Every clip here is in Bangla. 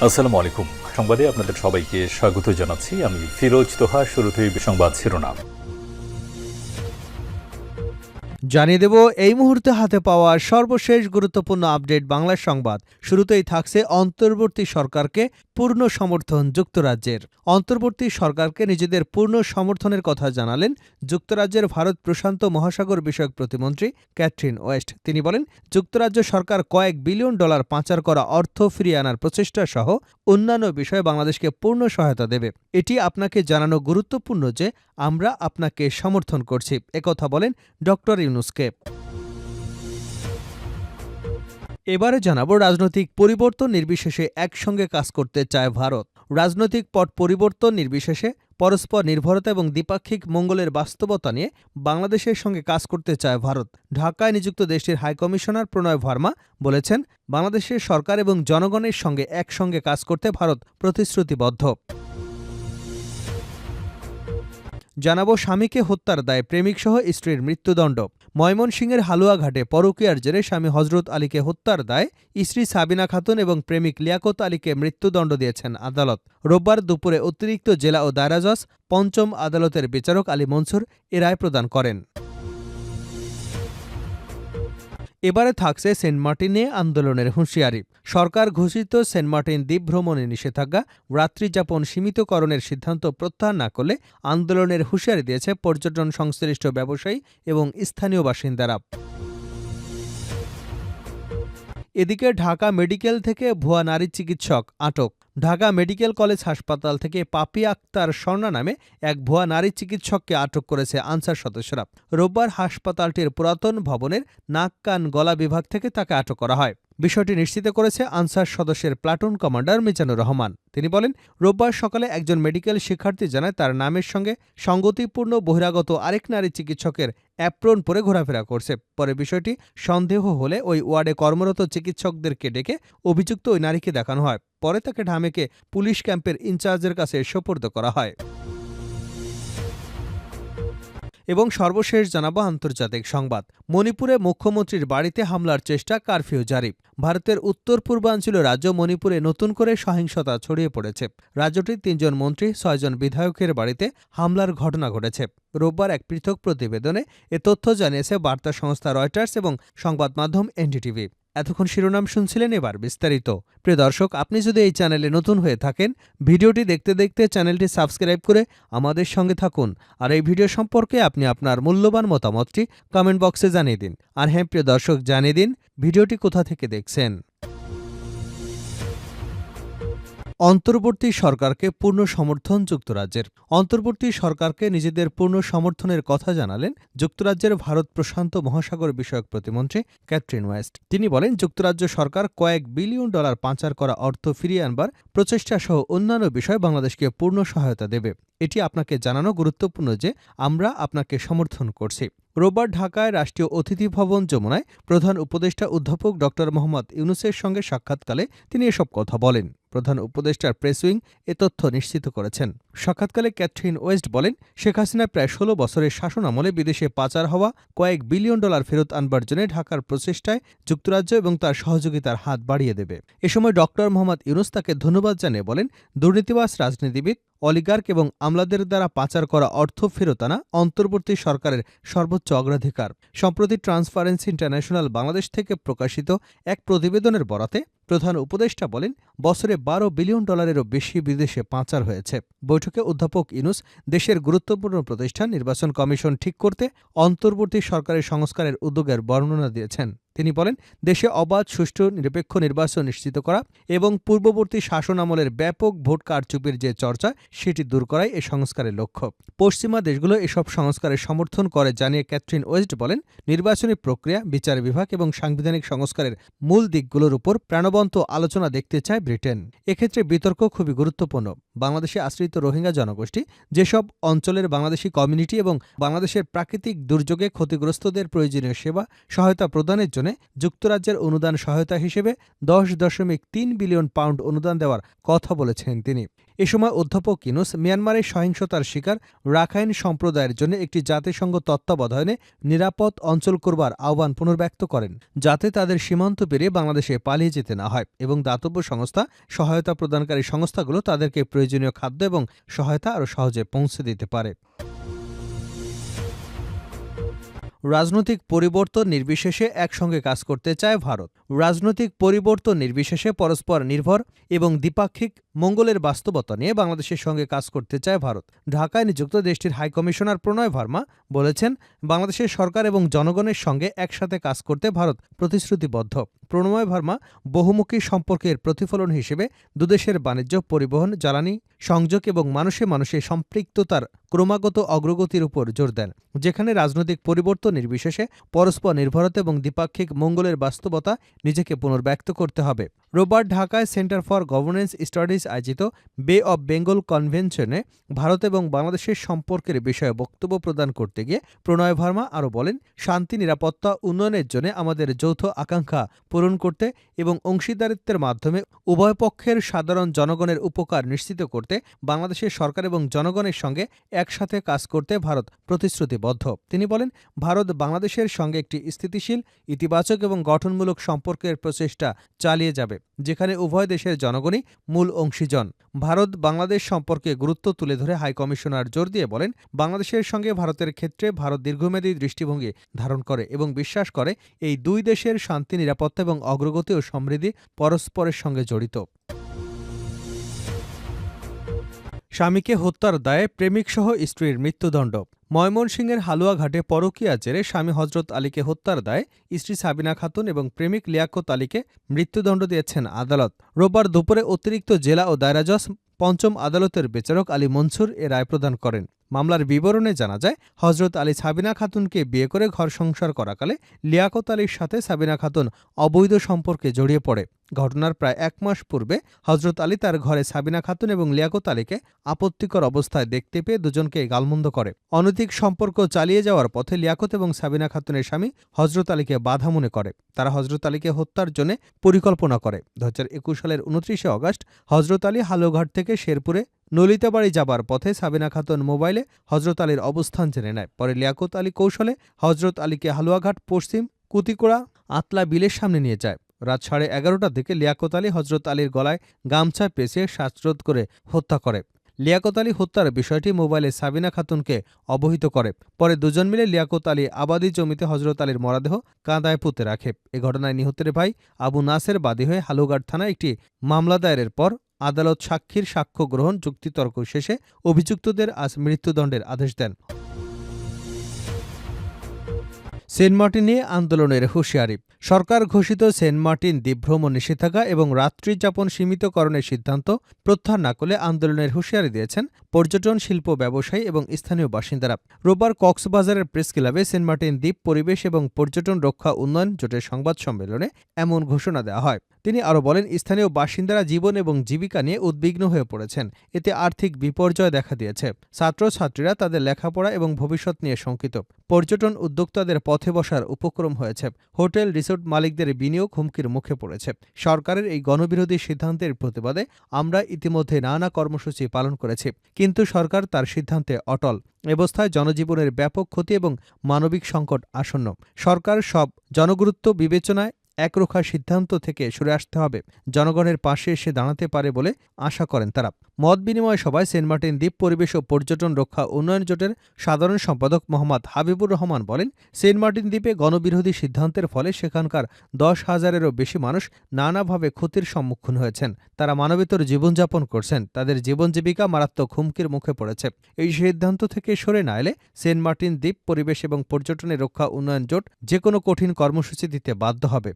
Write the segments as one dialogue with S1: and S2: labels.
S1: আসসালামু আলাইকুম। সংবাদে আপনাদের সবাইকে স্বাগত জানাচ্ছি। আমি ফিরোজ তোহা। শুরুতেই সংবাদ শিরোনাম।
S2: জানিয়ে দেব এই মুহূর্তে হাতে পাওয়া সর্বশেষ গুরুত্বপূর্ণ আপডেট বাংলা সংবাদ। শুরুতেই থাকছে অন্তর্বর্তী সরকারকে পূর্ণ সমর্থন যুক্তরাজ্যের। অন্তর্বর্তী সরকারকে নিজেদের পূর্ণ সমর্থনের কথা জানালেন যুক্তরাজ্যের ভারত প্রশান্ত মহাসাগর বিষয়ক প্রতিমন্ত্রী ক্যাথরিন ওয়েস্ট। তিনি বলেন, যুক্তরাজ্য সরকার কয়েক বিলিয়ন ডলার পাচার করা অর্থ ফিরিয়ে আনার প্রচেষ্টা সহ অন্যান্য বিষয়ে বাংলাদেশকে পূর্ণ সহায়তা দেবে। এটি আপনাকে জানানো গুরুত্বপূর্ণ যে আমরা আপনাকে সমর্থন করছি, একথা বলেন ডক্টর ইউনুসকে। এবারে জানাবো, রাজনৈতিক পরিবর্তন নির্বিশেষে একসঙ্গে কাজ করতে চায় ভারত। রাজনৈতিক পট পরিবর্তন নির্বিশেষে পরস্পর নির্ভরতা এবং দ্বিপাক্ষিক মঙ্গলের বাস্তবতা নিয়ে বাংলাদেশের সঙ্গে কাজ করতে চায় ভারত। ঢাকায় নিযুক্ত দেশটির হাইকমিশনার প্রণয় ভার্মা বলেছেন, বাংলাদেশের সরকার এবং জনগণের সঙ্গে একসঙ্গে কাজ করতে ভারত প্রতিশ্রুতিবদ্ধ। জানাবো, স্বামীকে হত্যার দায়ে প্রেমিকসহ স্ত্রীর মৃত্যুদণ্ড। ময়মনসিংহের হালুয়াঘাটে পরকীয়ার জেরে স্বামী হজরত আলীকে হত্যার দায়ে স্ত্রী সাবিনা খাতুন এবং প্রেমিক লিয়াকত আলীকে মৃত্যুদণ্ড দিয়েছেন আদালত। রোববার দুপুরে অতিরিক্ত জেলা ও দায়রা জজ পঞ্চম আদালতের বিচারক আলী মনসুর এ রায় প্রদান করেন। এবারে থাকছে সেন্ট মার্টিনে আন্দোলনের হুঁশিয়ারি। সরকার ঘোষিত সেন্ট মার্টিন দ্বীপ ভ্রমণে নিষেধাজ্ঞা, রাত্রিযাপন সীমিতকরণের সিদ্ধান্ত প্রত্যাহার না করলে আন্দোলনের হুঁশিয়ারি দিয়েছে পর্যটন সংশ্লিষ্ট ব্যবসায়ী এবং স্থানীয় বাসিন্দারা। এদিকে ঢাকা মেডিকেল থেকে ভুয়া নারী চিকিৎসক আটক। ঢাকা মেডিকেল কলেজ হাসপাতাল থেকে পাপি আক্তার স্বর্ণা নামে এক ভুয়া নারী চিকিৎসককে আটক করেছে আনসার সদস্যরা। রোববার হাসপাতালটির পুরাতন ভবনের নাক কান গলা বিভাগ থেকে তাকে আটক করা হয়। বিষয়টি নিশ্চিত করেছে আনসার সদস্যের প্লাটুন কমান্ডার মিজানুর রহমান। তিনি বলেন, রোববার সকালে একজন মেডিকেল শিক্ষার্থী জানায় তার নামের সঙ্গে সঙ্গতিপূর্ণ বহিরাগত আরেক নারী চিকিৎসকের অ্যাপ্রন পরে ঘোরাফেরা করছে। পরে বিষয়টি সন্দেহ হলে ওই ওয়ার্ডে কর্মরত চিকিৎসকদেরকে ডেকে অভিযুক্ত ওই নারীকে দেখানো হয়। পরে তাকে ঢামেকে পুলিশ ক্যাম্পের ইনচার্জের কাছে সোপর্দ করা হয়। এবং সর্বশেষ জানাবো আন্তর্জাতিক সংবাদ। মণিপুরে মুখ্যমন্ত্রীর বাড়িতে হামলার চেষ্টা, কারফিউ জারি। ভারতের উত্তর পূর্বাঞ্চলীয় রাজ্য মণিপুরে নতুন করে সহিংসতা ছড়িয়ে পড়েছে। রাজ্যটির ৩ জন মন্ত্রী, ৬ জন বিধায়কের বাড়িতে হামলার ঘটনা ঘটেছে। রোববার এক পৃথক প্রতিবেদনে এ তথ্য জানিয়েছে বার্তা সংস্থা রয়টার্স এবং সংবাদ মাধ্যম এনডিটিভি। এতক্ষণ শিরোনাম শুনছিলেন, এবার বিস্তারিত। প্রিয় দর্শক, আপনি যদি এই চ্যানেলে নতুন হয়ে থাকেন, ভিডিওটি দেখতে দেখতে চ্যানেলটি সাবস্ক্রাইব করে আমাদের সঙ্গে থাকুন। আর এই ভিডিও সম্পর্কে আপনি আপনার মূল্যবান মতামতটি কমেন্ট বক্সে জানিয়ে দিন। আর হ্যাঁ প্রিয় দর্শক, জানিয়ে দিন ভিডিওটি কোথা থেকে দেখছেন। অন্তর্বর্তী সরকারকে পূর্ণ সমর্থন যুক্তরাজ্যের। অন্তর্বর্তী সরকারকে নিজেদের পূর্ণ সমর্থনের কথা জানালেন যুক্তরাজ্যের ভারত প্রশান্ত মহাসাগর বিষয়ক প্রতিমন্ত্রী ক্যাথরিন ওয়েস্ট। তিনি বলেন, যুক্তরাজ্য সরকার কয়েক বিলিয়ন ডলার পাচার করা অর্থ ফিরিয়ে আনবার প্রচেষ্টা সহ অন্যান্য বিষয়ে বাংলাদেশকে পূর্ণ সহায়তা দেবে। এটি আপনাকে জানানো গুরুত্বপূর্ণ যে আমরা আপনাকে সমর্থন করছি। রোববার ঢাকায় রাষ্ট্রীয় অতিথি ভবন যমুনায় প্রধান উপদেষ্টা অধ্যাপক ড মোহাম্মদ ইউনুসের সঙ্গে সাক্ষাৎকালে তিনি এসব কথা বলেন। প্রধান উপদেষ্টার প্রেস উইং এ তথ্য নিশ্চিত করেছেন। সাক্ষাৎকালে ক্যাথরিন ওয়েস্ট বলেন, শেখ হাসিনা প্রায় ১৬ বছরের শাসন আমলে বিদেশে পাচার হওয়া কয়েক বিলিয়ন ডলার ফেরত আনবার জন্য ঢাকার প্রচেষ্টায় যুক্তরাজ্য এবং তার সহযোগিতার হাত বাড়িয়ে দেবে। এ সময় ড মোহাম্মদ ইউনুস তাকে ধন্যবাদ জানিয়ে বলেন, দুর্নীতিবাজ রাজনীতিবিদ, অলিগার্ক এবং আমলাদের দ্বারা পাচার করা অর্থ ফেরত আনা অন্তর্বর্তী সরকারের সর্বোচ্চ অগ্রাধিকার। সম্প্রতি ট্রান্সপারেন্সি ইন্টারন্যাশনাল বাংলাদেশ থেকে প্রকাশিত এক প্রতিবেদনের বরাতে প্রধান উপদেষ্টা বলেন, বছরে ১২ বিলিয়ন ডলারেরও বেশি বিদেশে পাচার হয়েছে। বৈঠকে অধ্যাপক ইউনুস দেশের গুরুত্বপূর্ণ প্রতিষ্ঠান নির্বাচন কমিশন ঠিক করতে অন্তর্বর্তী সরকারের সংস্কারের উদ্যোগের বর্ণনা দিয়েছেন। তিনি বলেন, দেশে অবাধ, সুষ্ঠু, নিরপেক্ষ নির্বাচন নিশ্চিত করা এবং পূর্ববর্তী শাসন আমলের ব্যাপক ভোট কারচুপির যে চর্চা, সেটি দূর করাই এ সংস্কারের লক্ষ্য। পশ্চিমা দেশগুলো এসব সংস্কারের সমর্থন করে জানিয়ে ক্যাথরিন ওয়েস্ট বলেন, নির্বাচনী প্রক্রিয়া, বিচার বিভাগ এবং সাংবিধানিক সংস্কারের মূল দিকগুলোর উপর প্রাণবন্ত আলোচনা দেখতে চায় ব্রিটেন। এক্ষেত্রে বিতর্ক খুবই গুরুত্বপূর্ণ। বাংলাদেশে আশ্রিত রোহিঙ্গা জনগোষ্ঠী, যেসব অঞ্চলের বাংলাদেশি কমিউনিটি এবং বাংলাদেশের প্রাকৃতিক দুর্যোগে ক্ষতিগ্রস্তদের প্রয়োজনীয় সেবা সহায়তা প্রদানের জন্য যুক্তরাজ্যের অনুদান সহায়তা হিসেবে 10.3 বিলিয়ন পাউন্ড অনুদান দেওয়ার কথা বলেছেন তিনি। এ সময় অধ্যাপক ইউনূস মিয়ানমারের সহিংসতার শিকার রাখাইন সম্প্রদায়ের জন্য একটি জাতিসংঘ তত্ত্বাবধানে নিরাপদ অঞ্চল করবার আহ্বান পুনর্ব্যক্ত করেন, যাতে তাদের সীমান্ত পেরিয়ে বাংলাদেশে পালিয়ে যেতে না হয় এবং দাতব্য সংস্থা, সহায়তা প্রদানকারী সংস্থাগুলো তাদেরকে প্রয়োজনীয় খাদ্য এবং সহায়তা আরও সহজে পৌঁছে দিতে পারে। রাজনৈতিক পরিবর্তন নির্বিশেষে একসঙ্গে কাজ করতে চায় ভারত। রাজনৈতিক পরিবর্তন নির্বিশেষে পরস্পর নির্ভর এবং দ্বিপাক্ষিক মঙ্গলের বাস্তবতা নিয়ে বাংলাদেশের সঙ্গে কাজ করতে চায় ভারত। ঢাকায় নিযুক্ত দেশটির হাইকমিশনার প্রণয় ভার্মা বলেছেন, বাংলাদেশের সরকার এবং জনগণের সঙ্গে একসাথে কাজ করতে ভারত প্রতিশ্রুতিবদ্ধ। প্রণয় ভার্মা বহুমুখী সম্পর্কের প্রতিফলন হিসেবে দুদেশের বাণিজ্য, পরিবহন, জ্বালানি, সংযোগ এবং মানুষে মানুষে সম্পৃক্ততার ক্রমাগত অগ্রগতির উপর জোর দেন, যেখানে রাজনৈতিক পরিবর্তন নির্বিশেষে পরস্পর নির্ভরতা এবং দ্বিপাক্ষিক মঙ্গলের বাস্তবতা নিজেকে পুনর্ব্যক্ত করতে হবে। রোববার ঢাকায় সেন্টার ফর গভর্নেন্স স্টাডিজ আয়োজিত বে অব বেঙ্গল কনভেনশনে ভারত এবং বাংলাদেশের সম্পর্কের বিষয়ে বক্তব্য প্রদান করতে গিয়ে প্রণয় ভার্মা আরও বলেন, শান্তি, নিরাপত্তা, উন্নয়নের জন্য আমাদের যৌথ আকাঙ্ক্ষা পূরণ করতে এবং অংশীদারিত্বের মাধ্যমে উভয় পক্ষের সাধারণ জনগণের উপকার নিশ্চিত করতে বাংলাদেশের সরকার এবং জনগণের সঙ্গে একসাথে কাজ করতে ভারত প্রতিশ্রুতিবদ্ধ। তিনি বলেন, ভারত বাংলাদেশের সঙ্গে একটি স্থিতিশীল, ইতিবাচক এবং গঠনমূলক সম্পর্কের প্রচেষ্টা চালিয়ে যাবে, যেখানে উভয় দেশের জনগণই মূল অংশীজন। ভারত বাংলাদেশ সম্পর্কে গুরুত্ব তুলে ধরে হাইকমিশনার জোর দিয়ে বলেন, বাংলাদেশের সঙ্গে ভারতের ক্ষেত্রে ভারত দীর্ঘমেয়াদী দৃষ্টিভঙ্গি ধারণ করে এবং বিশ্বাস করে এই দুই দেশের শান্তি, নিরাপত্তা এবং অগ্রগতি ও সমৃদ্ধি পরস্পরের সঙ্গে জড়িত। স্বামীকে হত্যার দায়ে প্রেমিকসহ স্ত্রীর মৃত্যুদণ্ড। ময়মনসিংহের হালুয়াঘাটে পরকীয়ার জেরে স্বামী হজরত আলীকে হত্যার দায়ে স্ত্রী সাবিনা খাতুন এবং প্রেমিক লিয়াকত আলীকে মৃত্যুদণ্ড দিয়েছেন আদালত। রোববার দুপুরে অতিরিক্ত জেলা ও দায়রা জজ পঞ্চম আদালতের বিচারক আলী মনসুর এ রায় প্রদান করেন। মামলার বিবরণে জানা যায়, হজরত আলী সাবিনা খাতুনকে বিয়ে করে ঘর সংসার করাকালে লিয়াকত আলীর সাথে সাবিনা খাতুন অবৈধ সম্পর্কে জড়িয়ে পড়ে। ঘটনার প্রায় 1 মাস পূর্বে হজরত আলী তার ঘরে সাবিনা খাতুন এবং লিয়াকত আলীকে আপত্তিকর অবস্থায় দেখতে পেয়ে দুজনকে গালমন্দ করে। অনৈতিক সম্পর্ক চালিয়ে যাওয়ার পথে লিয়াকত এবং সাবিনা খাতুনের স্বামী হজরত আলীকে বাধা মনে করে। তারা হজরত আলীকে হত্যার জন্য পরিকল্পনা করে। 2021 সালের 29শে অগাস্ট হজরত আলী হালুঘাট থেকে শেরপুরে নলিতাবাড়ি যাবার পথে সাবিনা খাতুন মোবাইলে হজরত আলীর অবস্থান জেনে নেয়। পরে লিয়াকত আলী কৌশলে হজরত আলীকে হালুয়াঘাট পশ্চিম কুতিকোড়া আতলা বিলের সামনে নিয়ে যায়। রাত 11:30টার দিকে লিয়াকত আলী হজরত আলীর গলায় গামছা পেঁচিয়ে শ্বাসরোধ করে হত্যা করে। লিয়াকত আলী হত্যার বিষয়টি মোবাইলে সাবিনা খাতুনকে অবহিত করে। পরে দুজন মিলে লিয়াকত আলী আবাদি জমিতে হজরত আলীর মরদেহ কাঁদায় পুঁতে রাখে। এ ঘটনায় নিহতের ভাই আবু নাসের বাদী হয়ে হালুঘাট থানায় একটি মামলা দায়েরের পর আদালত সাক্ষীর সাক্ষ্য গ্রহণ, যুক্তিতর্ক শেষে অভিযুক্তদের আজ মৃত্যুদণ্ডের আদেশ দেন। সেন্ট মার্টিন নিয়ে আন্দোলনের হুঁশিয়ারি। সরকার ঘোষিত সেন্ট মার্টিন দ্বীপভ্রমণ নিষেধাজ্ঞা এবং রাত্রিযাপন সীমিতকরণের সিদ্ধান্ত প্রত্যাহার না করলে আন্দোলনের হুঁশিয়ারি দিয়েছেন পর্যটন, শিল্প ব্যবসায়ী এবং স্থানীয় বাসিন্দারা। রোববার কক্সবাজারের প্রেস ক্লাবে সেন্ট মার্টিন দ্বীপ পরিবেশ এবং পর্যটন রক্ষা উন্নয়ন জোটের সংবাদ সম্মেলনে এমন ঘোষণা দেওয়া হয়। তিনি আরও বলেন, স্থানীয় বাসিন্দারা জীবন এবং জীবিকা নিয়ে উদ্বিগ্ন হয়ে পড়েছেন। এতে আর্থিক বিপর্যয় দেখা দিয়েছে। ছাত্রছাত্রীরা তাদের লেখাপড়া এবং ভবিষ্যৎ নিয়ে শঙ্কিত। পর্যটন উদ্যোক্তাদের পথে বসার উপক্রম হয়েছে। হোটেল, রিসোর্ট মালিকদের বিনিয়োগ হুমকির মুখে পড়েছে। সরকারের এই গণবিরোধী সিদ্ধান্তের প্রতিবাদে আমরা ইতিমধ্যে নানা কর্মসূচি পালন করেছি, কিন্তু সরকার তার সিদ্ধান্তে অটল। অবস্থায় জনজীবনের ব্যাপক ক্ষতি এবং মানবিক সংকট আসন্ন। সরকার সব জনগুরুত্ব বিবেচনায় একরোখা সিদ্ধান্ত থেকে সরে আসতে হবে, জনগণের পাশে এসে দাঁড়াতে পারে বলে আশা করেন তারা। মত বিনিময় সভায় সেন্ট মার্টিন দ্বীপ পরিবেশ ও পর্যটন রক্ষা উন্নয়ন জোটের সাধারণ সম্পাদক মোহাম্মদ হাবিবুর রহমান বলেন, সেন্ট মার্টিন দ্বীপে গণবিরোধী সিদ্ধান্তের ফলে সেখানকার 10,000-এরও বেশি মানুষ নানাভাবে ক্ষতির সম্মুখীন হয়েছেন। তারা মানবেতর জীবনযাপন করছেন। তাদের জীবন জীবিকা মারাত্মক হুমকির মুখে পড়েছে। এই সিদ্ধান্ত থেকে সরে না এলে সেন্ট মার্টিন দ্বীপ পরিবেশ এবং পর্যটনের রক্ষা উন্নয়ন জোট যে কোনো কঠিন কর্মসূচি দিতে বাধ্য হবে।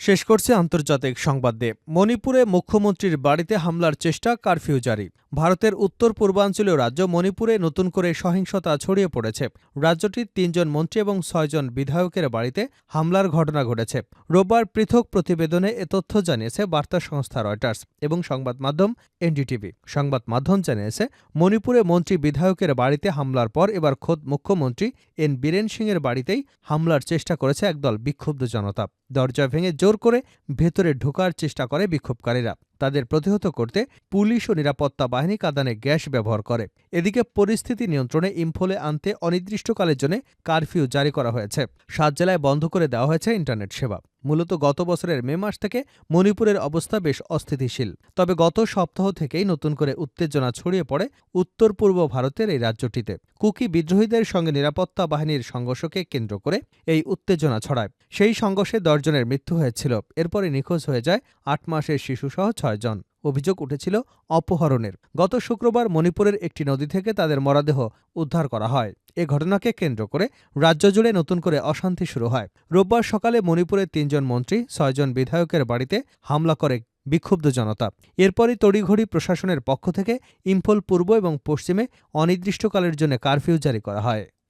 S2: শেষ করছে আন্তর্জাতিক সংবাদ দিয়ে। মণিপুরে মুখ্যমন্ত্রীর বাড়িতে হামলার চেষ্টা, কারফিউ জারি। ভারতের উত্তর পূর্বাঞ্চলীয় রাজ্য মণিপুরে নতুন করে সহিংসতা ছড়িয়ে পড়েছে। রাজ্যটির ৩ জন মন্ত্রী এবং ৬ জন বিধায়কের বাড়িতে হামলার ঘটনা ঘটেছে। রোববার পৃথক প্রতিবেদনে এ তথ্য জানিয়েছে বার্তা সংস্থা রয়টার্স এবং সংবাদ মাধ্যম এনডিটিভি। সংবাদ মাধ্যম জানিয়েছে, মণিপুরে মন্ত্রী বিধায়কের বাড়িতে হামলার পর এবার খোদ মুখ্যমন্ত্রী এন বীরেন সিংয়ের বাড়িতেই হামলার চেষ্টা করেছে একদল বিক্ষুব্ধ জনতা। দরজা ভেঙে জোর করে ভেতরে ঢোকার চেষ্টা করে বিক্ষোভকারীরা। তাদের প্রতিহত করতে পুলিশ ও নিরাপত্তা বাহিনী কাঁদানে গ্যাস ব্যবহার করে। এদিকে পরিস্থিতি নিয়ন্ত্রণে ইম্ফলে আনতে অনির্দিষ্টকালের জন্য কারফিউ জারি করা হয়েছে। ৭ জেলায় বন্ধ করে দেওয়া হয়েছে ইন্টারনেট সেবা। মূলত গত বছরের মে মাস থেকে মণিপুরের অবস্থা বেশ অস্থিতিশীল। তবে গত সপ্তাহ থেকেই নতুন করে উত্তেজনা ছড়িয়ে পড়ে উত্তর পূর্ব ভারতের এই রাজ্যটিতে। কুকি বিদ্রোহীদের সঙ্গে নিরাপত্তা বাহিনীর সংঘর্ষকে কেন্দ্র করে এই উত্তেজনা ছড়ায়। সেই সংঘর্ষে ১০ জনের মৃত্যু হয়েছিল। এরপরে নিখোঁজ হয়ে যায় ৮ মাসের শিশুসহ ৬ জন। অভিযোগ উঠেছিল অপহরণের। গত শুক্রবার মণিপুরের একটি নদী থেকে তাদের মরদেহ উদ্ধার করা হয়। এ ঘটনাকে কেন্দ্র করে রাজ্য জুড়ে নতুন করে অশান্তি শুরু হয়। রোববার সকালে মণিপুরের ৩ জন মন্ত্রী, ৬ জন বিধায়কের বাড়িতে হামলা করে বিক্ষুব্ধ জনতা। এরপরই তড়িঘড়ি প্রশাসনের পক্ষ থেকে ইম্ফল পূর্ব এবং পশ্চিমে অনির্দিষ্টকালের জন্য কারফিউ জারি করা হয়।